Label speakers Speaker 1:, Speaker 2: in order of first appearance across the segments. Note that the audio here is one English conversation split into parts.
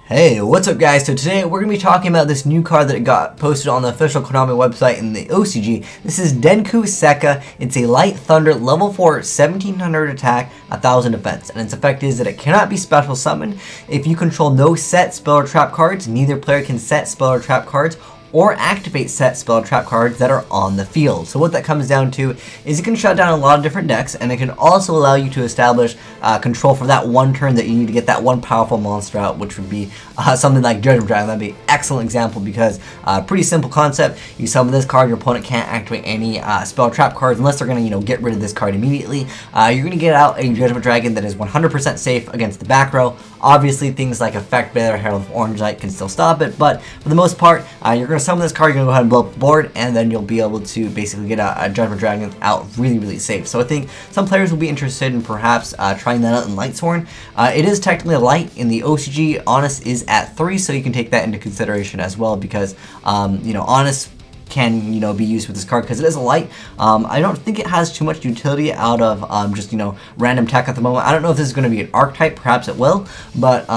Speaker 1: Hey, what's up guys? So today we're going to be talking about this new card that got posted on the official Konami website in the OCG. This is Denkou Sekka. It's a Light Thunder level 4 1700 attack, 1000 defense. And its effect is that it cannot be special summoned. If you control no set spell or trap cards, neither player can set spell or trap cards or activate set spell trap cards that are on the field. So what that comes down to is it can shut down a lot of different decks, and it can also allow you to establish control for that one turn that you need to get that one powerful monster out, which would be something like Judgment Dragon. That'd be an excellent example because pretty simple concept. You summon this card, your opponent can't activate any spell trap cards unless they're going to get rid of this card immediately. You're going to get out a Judgment Dragon that is 100% safe against the back row. Obviously things like Effect Bearer, Herald of Orange Light can still stop it, but for the most part you're going to summon this card, you're going to go ahead and blow up the board, and then you'll be able to basically get a Judgment Dragon out really safe. So I think some players will be interested in perhaps trying that out in Lightsworn. It is technically a light. In the OCG, Honest is at 3, so you can take that into consideration as well, because Honest can be used with this card because it is a light. I don't think it has too much utility out of just random tech at the moment. I don't know if this is going to be an archetype, perhaps it will, but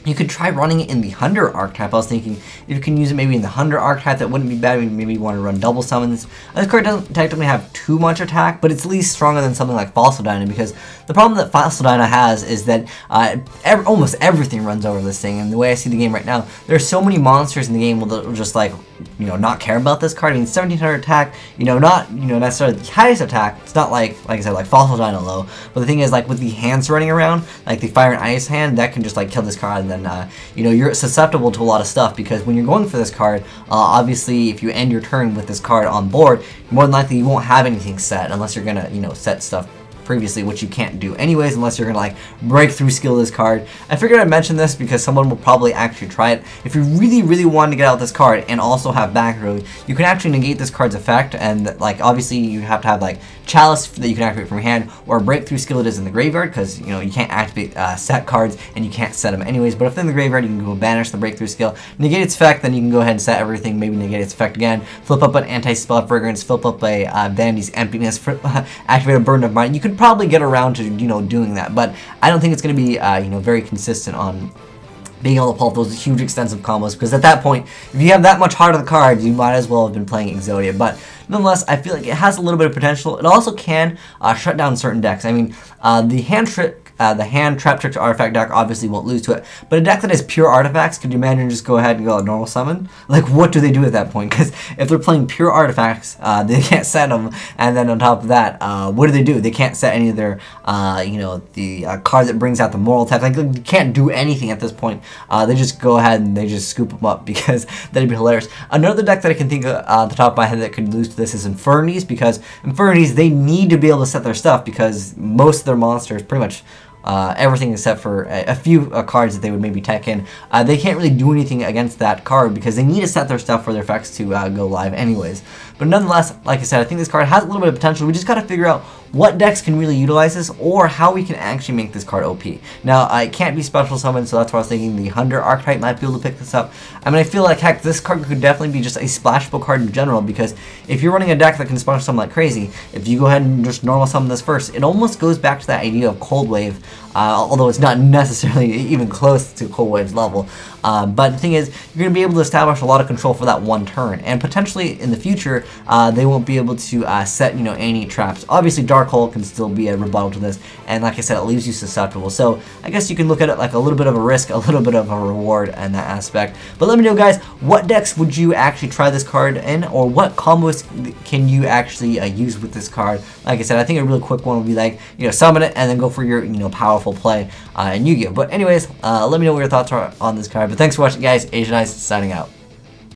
Speaker 1: you could try running it in the Hunter archetype. I was thinking if you can use it maybe in the Hunter archetype, that wouldn't be bad. Maybe you want to run double summons. This card doesn't technically have too much attack, but it's at least stronger than something like Fossil Dyna, because the problem that Fossil Dyna has is that almost everything runs over this thing. And the way I see the game right now, there's so many monsters in the game that will just not care about this card. I mean, 1700 attack, not necessarily the highest attack. It's not like I said, like Fossil Dyna low. But the thing is, like with the hands running around, like the Fire and Ice hand, that can just kill this card. And then you're susceptible to a lot of stuff, because when you're going for this card, obviously if you end your turn with this card on board, more than likely you won't have anything set unless you're gonna set stuff previously, which you can't do anyways unless you're gonna breakthrough skill this card. I figured I'd mention this because someone will probably actually try it. If you really want to get out this card and also have back row, you can actually negate this card's effect, and obviously you have to have chalice that you can activate from your hand, or a breakthrough skill it is in the graveyard, because you can't activate set cards and you can't set them anyways. But if in the graveyard, you can go banish the breakthrough skill, negate its effect, then you can go ahead and set everything, maybe negate its effect again, flip up an anti-spell fragrance, flip up a Vanity's Emptiness, activate a Burden of Mind. You could probably get around to doing that, but I don't think it's going to be very consistent on being able to pull off those huge extensive combos, because at that point, if you have that much heart of the cards, you might as well have been playing Exodia. But nonetheless, I feel like it has a little bit of potential. It also can shut down certain decks. I mean, the hand trap trick to artifact deck obviously won't lose to it, but a deck that has pure artifacts, could you imagine just go ahead and go a normal summon? What do they do at that point? Because if they're playing pure artifacts, they can't set them, and then on top of that, what do? They can't set any of their, the card that brings out the moral attack. You can't do anything at this point. They just go ahead and they just scoop them up, because that'd be hilarious. Another deck that I can think of at the top of my head that could lose to this is Infernities, because Infernities, they need to be able to set their stuff, because most of their monsters, pretty much everything except for a few cards that they would maybe tech in, they can't really do anything against that card because they need to set their stuff for their effects to go live anyways. But nonetheless, like I said, I think this card has a little bit of potential. We just got to figure out what decks can really utilize this, or how we can actually make this card OP. Now, it can't be special summoned, so that's why I was thinking the Hunter archetype might be able to pick this up. I mean, I feel like, heck, this card could definitely be just a splashable card in general, because if you're running a deck that can special summon like crazy, if you go ahead and just normal summon this first, it almost goes back to that idea of Cold Wave, although it's not necessarily even close to Cold Wave's level. But the thing is, you're going to be able to establish a lot of control for that one turn, and potentially in the future, they won't be able to set any traps. Obviously, Dark Hole can still be a rebuttal to this, and like I said, it leaves you susceptible. So I guess you can look at it like a little bit of a risk, a little bit of a reward in that aspect. But let me know, guys, what decks would you actually try this card in, or what combos can you actually use with this card? Like I said, I think a really quick one would be summon it and then go for your powerful play in Yu-Gi-Oh. But anyways, let me know what your thoughts are on this card. But thanks for watching, guys. Azneyes signing out.